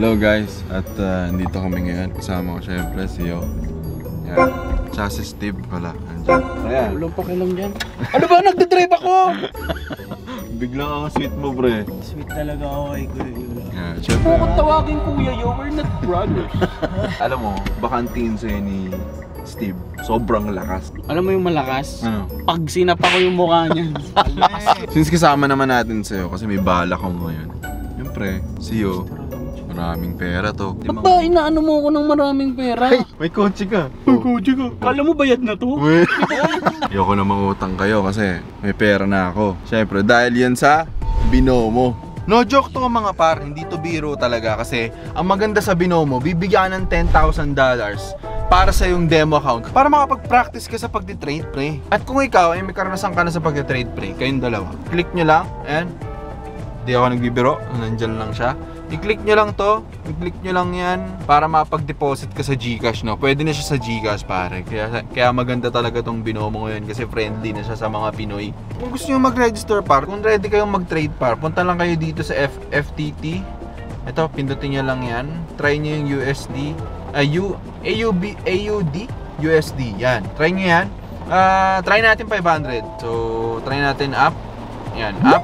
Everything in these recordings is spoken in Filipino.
Hello guys, at nandito kami ngayon. Kasama ko syempre si Yo. Yan. Tsaka si Steve pala. Andyan. Ayan. Walang pakialam dyan. Ano ba? Nagdadrive ako! Biglang ang sweet mo, bre. Sweet talaga ako kay Kuya Yo. Yan. Syempre. Kung tawagin Kuya Yo, we're not brothers. Alam mo, baka ang tingin sa'yo ni Steve, sobrang lakas. Alam mo yung malakas? Ano? Pag sinapa ko yung mukha niya. Since kasama naman natin sa'yo, kasi may bala ko ngayon. Siyempre, si Yo, maraming pera to. Ba't ba inaano mo ako ng maraming pera? Ay, may kotse ka. May kotse ka. Kala mo bayad na to? Ayoko na mangutang kayo kasi may pera na ako. Siyempre, dahil yan sa Binomo. No joke to mga par, hindi to biro talaga kasi ang maganda sa Binomo, bibigyan ng $10,000 para sa yung demo account para makapag-practice ka sa pagdi-trade pre. At kung ikaw ay may karanasan ka na sa pagdi-trade pre, kayong dalawa, click nyo lang, ayan. Hindi ako nagbibiro, nandyan lang siya. I-click nyo lang to, i-click nyo lang yan para mapag-deposit ka sa GCash, no? Pwede na siya sa GCash pare. Kaya maganda talaga tong Binomo ngayon kasi friendly na siya sa mga Pinoy. Kung gusto nyo mag-register par, kung ready kayong mag-trade par, punta lang kayo dito sa FTT. Ito, pindutin nyo lang yan. Try nyo yung USD. AUD, USD. Yan. Try nyo yan. Try natin 500. So, try natin up. Yan, up.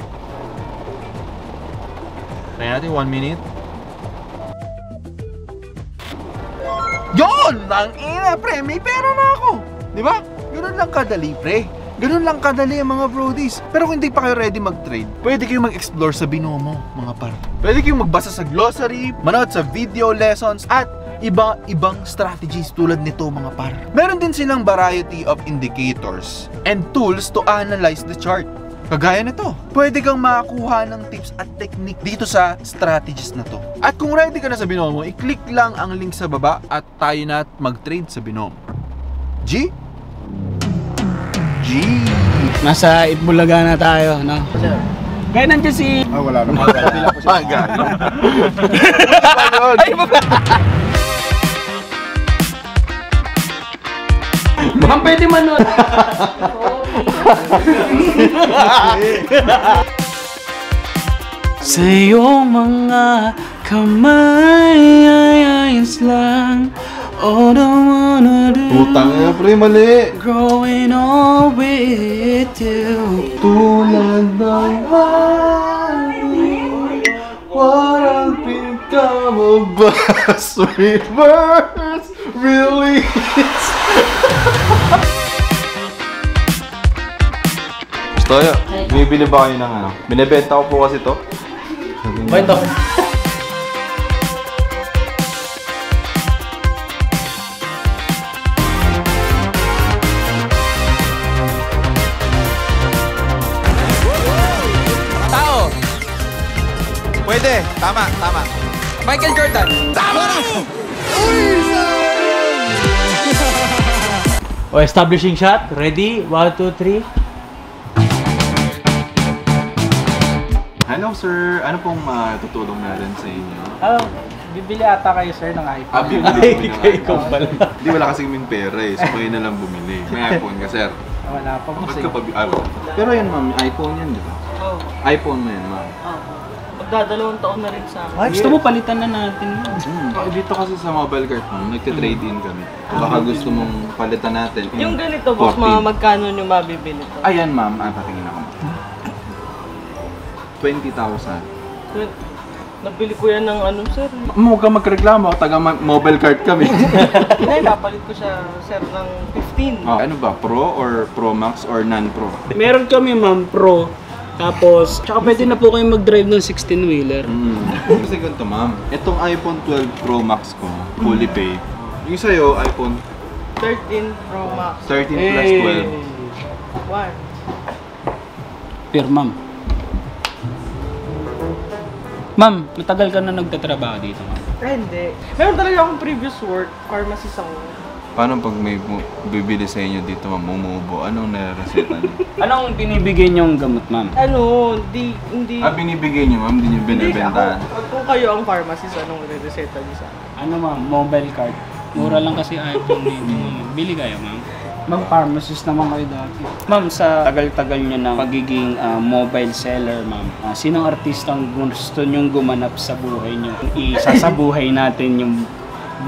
Try natin 1 minute. Yon! Ang ina, pre! May pera na ako! Di ba? Ganun lang kadali, pre. Ganun lang kadali ang mga brodies. Pero kung hindi pa kayo ready mag-trade, pwede kayong mag-explore sa Binomo, mga par. Pwede kayong magbasa sa glossary, manood sa video lessons, at ibang strategies tulad nito, mga par. Meron din silang variety of indicators and tools to analyze the chart. Kagaya nito, pwede kang makakuha ng tips at technique dito sa strategies na to. At kung ready ka na sa Binomo, i-click lang ang link sa baba at tayo na mag-trade sa Binomo. G? G! Nasa Itbulaga na tayo, no? Kaya nandiyan si... Wala naman. Ay, baba! Ma'am, pwede manood. Sa iyong mga kamay ay ayos lang. All I wanna do. Putang ina, pre, mali. Growing old with you. Tulad ng hangin, walang pinkamabas. Reverse release. Toyo, bibili ba kayo ng ano? Binibenta ko po kasi to. Ba ito? Tao! Pwede! Tama, tama. Michael Jordan! Tama! O, establishing shot. Ready? 1, 2, 3. Hello sir, ano pong tutulong natin sa inyo? Bibili ata kayo, sir, ng iPhone. Bibili kami ng ikaw pala. Hindi, wala kasi kaming pera eh, so kayo na lang bumili. May iPhone ka sir. Wala pa po, Ba't sir. ka pa Pero yan ma'am, iPhone yan di ba? Oo. iPhone mo yan ma'am. Magdadalawang taon na rin sa akin. Gusto mo palitan na natin yun. Dito kasi sa mobile cart ma'am, nagte-trade in kami. Baka gusto mong palitan natin. Yung ganito, boss, 14. mga magkano nyo mabibili to? Ayan ma'am, patingin ako ma'am. 20,000. Nabili ko yan ng ano, sir. Huwag ka magreklamo, taga mobile cart kami. Hindi, napalit ko siya, sir, ng 15. Ano ba, Pro or Pro Max or non-Pro? Meron kami, ma'am, Pro. Tapos, tsaka pwede na po kayong mag-drive ng 16-wheeler. Kasi ganito ma'am, itong iPhone 12 Pro Max ko, fully pay. Yung sa'yo, iPhone 13 Pro Max. 13 plus 12. What? Pero, ma'am. Ma'am, matagal ka na nagtatrabaho dito, ma'am. Hindi. Meron talaga akong previous work, pharmacist ako. Paano pag may bibili sa inyo dito ma'am, umuubo? Anong nare-reseta niyo? Anong binibigay niyong gamot, ma'am? Ano, hindi... Binibigay niyo ma'am, hindi niyo binibenta? Kung kayo ang pharmacist, anong re-reseta niyo sa akin? Ano, ma'am? Mobile card. Mura lang kasi iPhone dito, ma'am. Bili kayo, ma'am. Ma'am, pharmacist naman kayo dati. Ma'am, sa tagal-tagal nyo ng pagiging mobile seller, ma'am, sinong artistang gusto nyong gumanap sa buhay nyo? Isasabuhay natin yung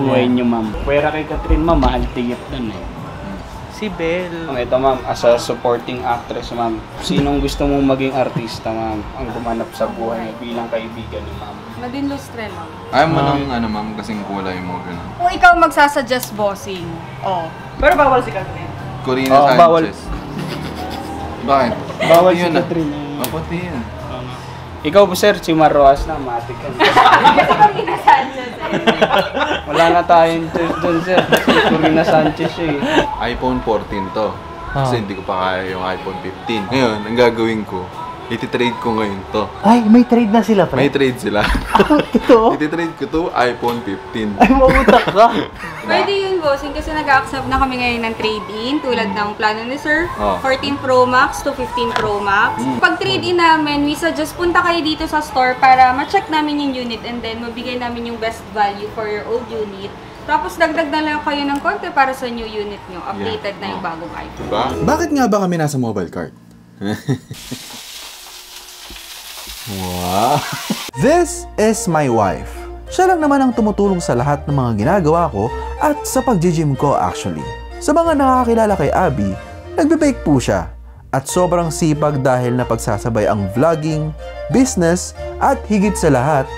buhay nyo, ma'am. Pwera kay Catherine, ma'am, mahal tigit dun eh. Si Belle. Ito, ma'am, as a supporting actress, ma'am, sinong gusto mong maging artista, ma'am, ang gumanap sa buhay nyo bilang kaibigan ni ma'am? Nadine Lustre, ma'am. Ayaw mo nung ma'am, kasing kulay mo, gano'n. Kung ikaw magsasuggest bossing. Oo. Pero bawal si Catherine. Corina Oo, Sanchez. bawal. Bakit? Bawal si Yun Catherine. Maputi yun. Ikaw po, sir, si Marroas na, matik ka. Kasi Corina Sanchez Wala na tayong choice doon, sir. Si Corina Sanchez siya eh. iPhone 14 to. Kasi hindi ko pa kaya yung iPhone 15. Ngayon, ang gagawin ko, iti-trade ko ngayon to. Ay, may trade na sila, pre. May trade sila. Ito. Iti-trade ko to, iPhone 15. Ay, mautak ka. Pwede yun, bossing, kasi nag-accept na kami ngayon ng trade-in tulad ng plano ni Sir. Oh. 14 Pro Max to 15 Pro Max. Pag trade-in namin, we suggest punta kayo dito sa store para ma-check namin yung unit and then mabigay namin yung best value for your old unit. Tapos dagdag na lang kayo ng konti para sa new unit nyo. Updated na yung bagong iPhone. Diba? Bakit nga ba kami nasa mobile cart? Wow! This is my wife. Siya lang naman ang tumutulong sa lahat ng mga ginagawa ko at sa pag-gym ko actually. Sa mga nakakakilala kay Abby, nagbe-bake po siya. At sobrang sipag dahil napagsasabay ang vlogging, business, at higit sa lahat,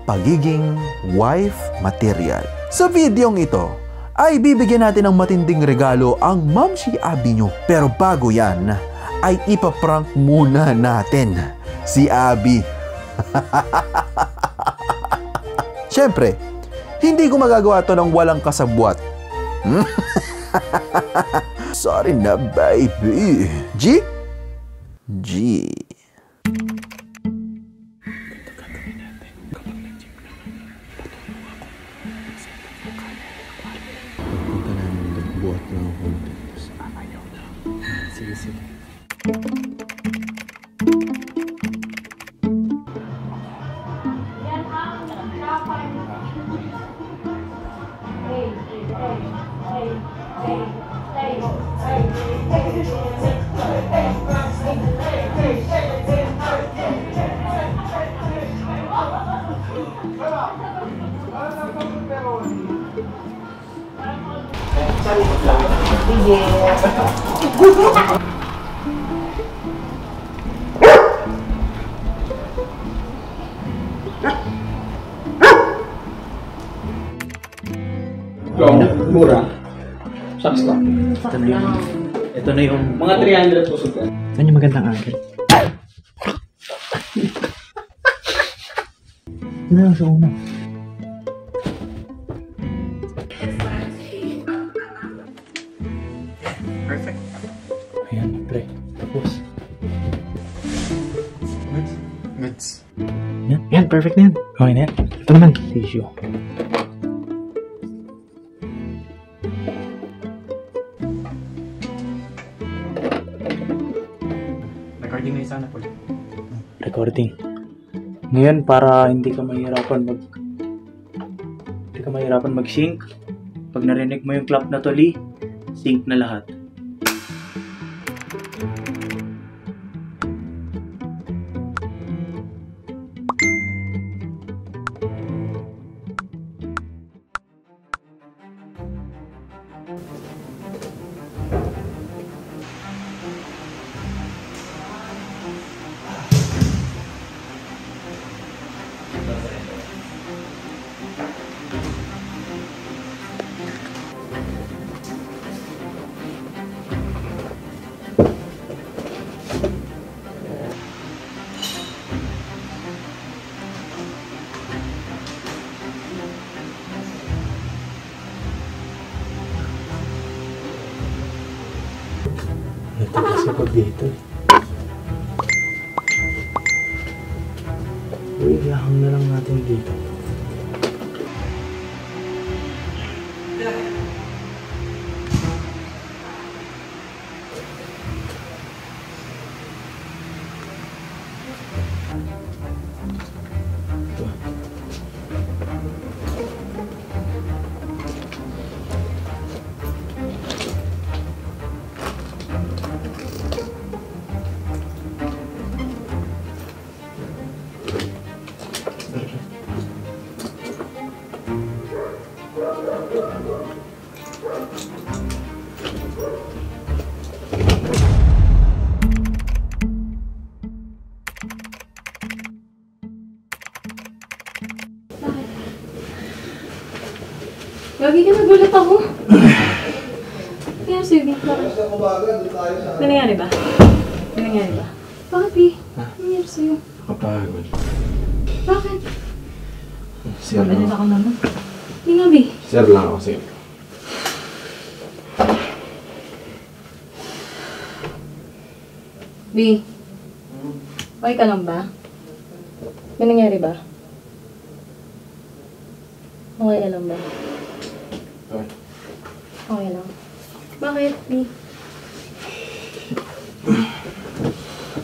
pagiging wife material. Sa videong ito, ay bibigyan natin ng matinding regalo ang Mamshi Abby nyo. Pero bago yan, ay ipaprank muna natin si Abby. Siyempre, hindi ko magagawa to ng walang kasabwat. Sorry na, baby. G? G. Punta namin nagbuhat ng content. Ayaw na. Sige, sige. Mura. Saks lang. Ito na yung... Mga 300 po super. Saan yung magandang angle? Ano lang sa una? Perfect. Ayan, pre. Tapos. Goods. Yan, perfect na yan. Okay na yan. Ito naman, tissue. Recording na isa na po. Recording. Ngayon, para hindi ka mahirapan mag-sync, pag narinig mo yung clap na tuli, sync na lahat. Natakas ako dito. Uy, ihahang na lang natin dito. Lagi ka nagulat ako. Kaya sige, bakit? May nangyari ba? May nangyari ba? Bakit, B? Ano nangyari sa'yo? Kapagod. Bakit? Sir Malit lang. ako naman. Hindi nga, B. Sir lang ako, sir. B. Okay ka lang ba? May nangyari ba? Okay ka lang ba? Okay. Okay lang. Bakit, B?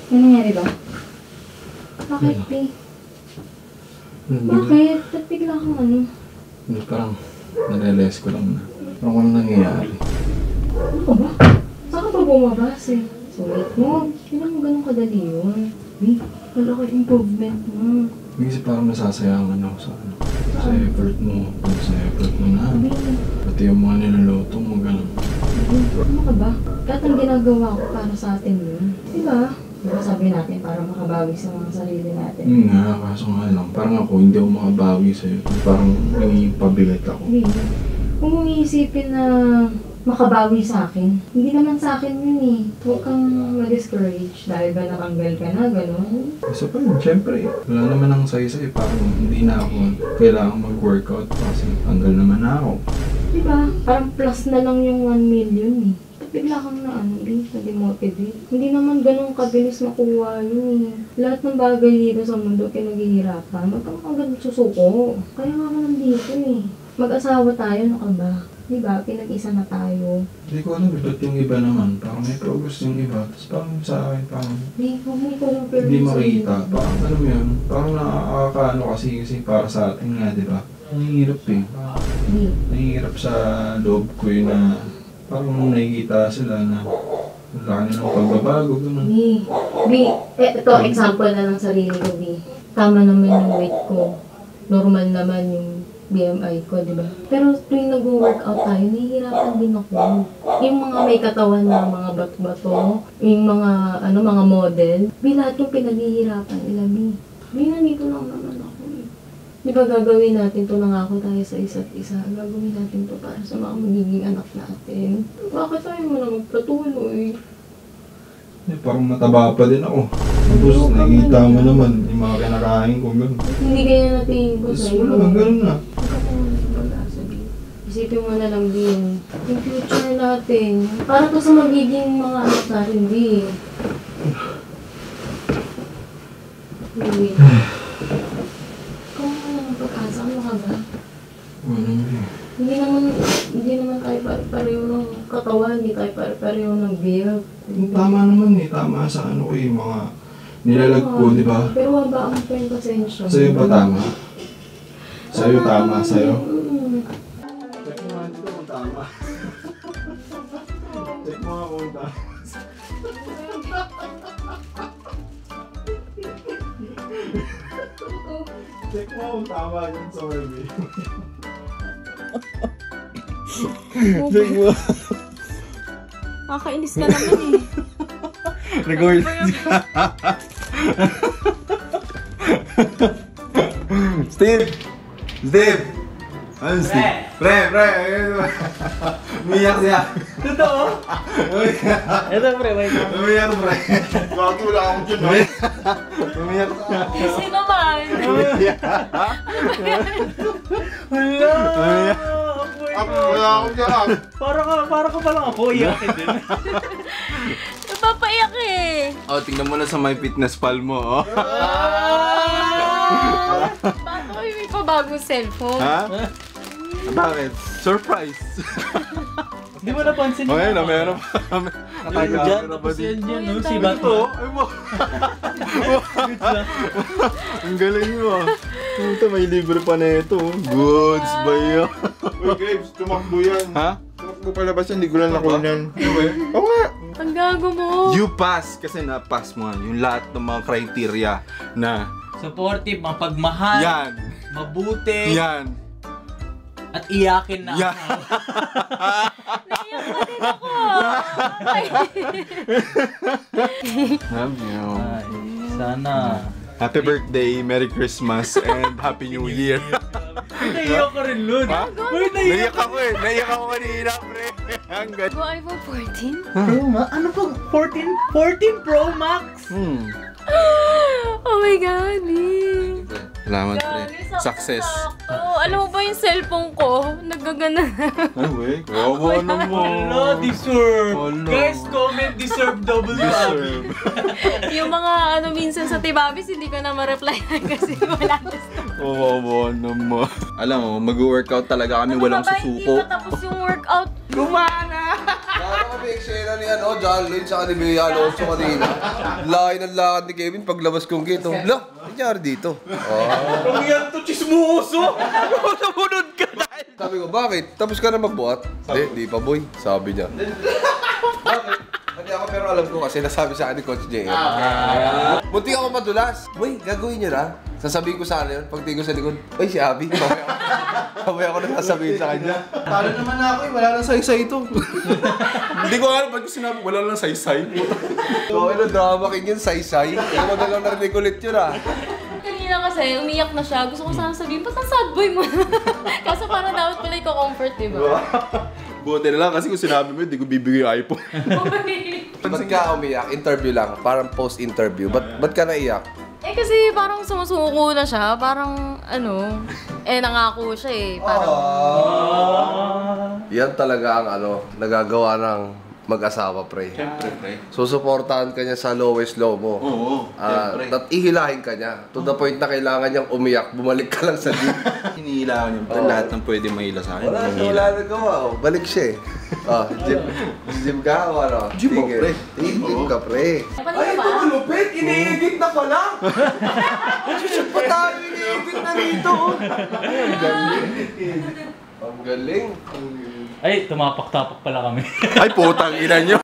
May nangyari ba? Bakit, B? Bakit? Ba't bigla kang ano? Hindi, parang narealize ko lang na. Parang kung nangyayari. Ano ka ba? Saan ka pa bumabas eh? Sulit mo. Hindi naman ganun kadali yun. B, wala ka improvement mo. Kasi parang nasasayangan ako sa ano. Sa effort mo. Sa effort mo na. B, Pati yung mga niluluto mo, gano'n. ano ka ba? Lahat ng ginagawa ko para sa atin yun. Diba? Diba sabi natin para makabawi sa mga sarili natin? Nga, kaso nga lang. Parang ako, hindi ako makabawi sa'yo. Parang nangipabigat ako. B, kung mong iisipin na makabawi sa akin, hindi naman sa akin yun eh. Huwag kang ma-discourage dahil ba nakanggal ka na, gano'n. Isa pa yun, syempre. Wala naman ang saysay. Parang hindi na ako kailangan mag-workout kasi tanggal naman na ako. Diba? Parang plus na lang yung 1 million eh. Ba't bigla kang na-demotivate? Hindi naman ganun kabilis makuha yun eh. Lahat ng bagay dito sa mundo pinaghihirapan. Huwag kang agad susuko. Kaya nga ako nandito eh. Mag-asawa tayo, ano ka ba? Diba? Pinag-isa na tayo. Hindi ko alam, ba't yung iba naman? Parang may progress yung iba. Tapos parang sa akin, parang Huwag mo i-compare hindi mo sa makita. iba. Parang ano mo yun? Parang nakakaano kasi para sa atin nga, di ba? Nahihirap eh. Di. Nahihirap sa loob ko yun na parang nakikita sila na wala nilang pagbabago, gano'n. Ito, example na ng sarili ko, B. Tama naman yung weight ko. Normal naman yung BMI ko, di ba? Pero tuwing nag-workout tayo, nahihirapan din ako. Yung mga may katawan na mga bato-bato, yung mga, mga model, lahat yung pinaghihirapan nila, B. Nandito lang naman ako, eh. Di ba gagawin natin to, nangako tayo sa isa't isa. Gagawin natin to para sa mga magiging anak natin. Bakit tayo mo na magpatuloy? Parang mataba pa din ako. Tapos nakikita mo naman yung mga kinakain ko, gano'n. Hindi kaya natin ko Tapos sa'yo. wala, gano'n na. Isipin mo na lang din, yung future natin, para to sa magiging mga anak natin, din. Anyway. Kung ano naman pag-asa, ano ka ba? Wala na. Hindi naman tayo pare-pareho ng katawan, hindi tayo pare-pareho ng build. Tama naman eh, tama sa ano ko yung mga nilalag ko, di ba? Pero wabaan pa yung pasensya. Sa'yo ba tama? Sa'yo tama, sa'yo? Check mo nga dito kung tama. Check mo nga kung tama. Check mo kung tama yun sa webie. Check mo. Makakainis ka naman eh. Record. Steve! Steve! Ano Steve? Pre! Umiyak siya. Totoo? Ito pre, wait lang. Umiyak pre. Bakit wala akong dyan, no? Umiyak siya. Easy naman. Hala! Ako, wala akong dyan. Para ka palang ako, iyakin din. Napapaiyak eh. Oh, tingnan mo na sa My Fitness Pal mo, oh. Bakit kayo may pabagong cellphone? Ha? Bakit? Surprise! Di mo napansin Oh, yun? ayun na, meron pa kami. Ayun dyan, tapos yan dyan, no? Si Batman. Ay mo! Ang galing mo ah. Ito, may libre pa na ito. Goods ba yun? Uy, Graves, tumakbo yan. Ha? Tumakbo palabas yan, hindi ko lang nakunan. Oo nga. Ang gago mo. You pass kasi na-pass mo yung lahat ng mga criteria na Supportive, mapagmahal, yan, mabuti. yan. At iyakin na Yeah. ako. Naiyak pa din ako. Love you. Ay, sana. Happy birthday, Merry Christmas, and Happy New Year. Naiyak ko rin, Lud. Ha? Uy, Naiyak ako eh. Naiyak ako kanina, pre. Ang ganda. Go iPhone 14? Pro Max? Ano pag 14? 14 Pro Max? Oh my God, eh. Salamat, pre. Success. Oh, alam mo ba yung cellphone ko? Nagagana. Ay, wey. Kawawa naman. Hello, deserve. Hello. Guys, comment deserve W. Deserve. Yung mga minsan sa Tibabis, hindi ko na ma-reply kasi wala na stock. Kawawa naman. Alam mo, mag-workout talaga kami, walang Hindi susuko. pa tapos yung workout. Parang kami eksena ni John Lloyd sa ni Bea Alonso kanina. Lahay ng lakad ni Kevin paglabas kong gate. Lo, nangyari dito. Ang yan to, chismoso! Namunod ka dahil! Sabi ko, bakit? Tapos ka na magbuhat? Hindi pa boy, sabi niya. Bakit? Hindi ako pero alam ko kasi nasabi sa akin ni Coach JM. Munti ako madulas. Boy, gagawin niyo na. Sasabihin ko sa kanya yun, pagtingin ko sa likod, ay si Abby. Sabay ako na sasabihin sa kanya. Talo naman ako eh, wala nang saysay ito. Hindi ko alam, ba't ko sinabi, wala nang saysay? So, ano, drama king yun, say-say. Hindi mo na lang narinig ulit yun ah. Kanina kasi, umiyak na siya. Gusto ko sana sabihin, ba't ang sad boy mo? Kaso parang dapat pala i-comfort, diba? Buti na lang kasi kung sinabi mo, hindi ko bibigay yung iPhone. Ba't ka umiyak? Interview lang, parang post-interview. Ba't ka naiyak? Eh kasi parang sumusuko na siya. Parang nangako siya eh. Parang, Yan talaga ang nagagawa ng mag-asawa, pre. Siyempre, pre. Susuportahan ka niya sa lowest low mo. Oo, siyempre. At ihilahin ka niya. To the point na kailangan niyang umiyak, bumalik ka lang sa gym. Hinihila ko niyo, pre. Lahat ng pwede mahila sa akin. Wala na gawa. Balik siya eh. Gym ka o ano? Gym mo, pre. Gym ka, pre. Ay, ito malupit! Iniigit na pala! Shoot pa tayo! Iniigit na rito! Ang galing! Ay, tumapak-tapak pala kami. Ay, putang ina niyo.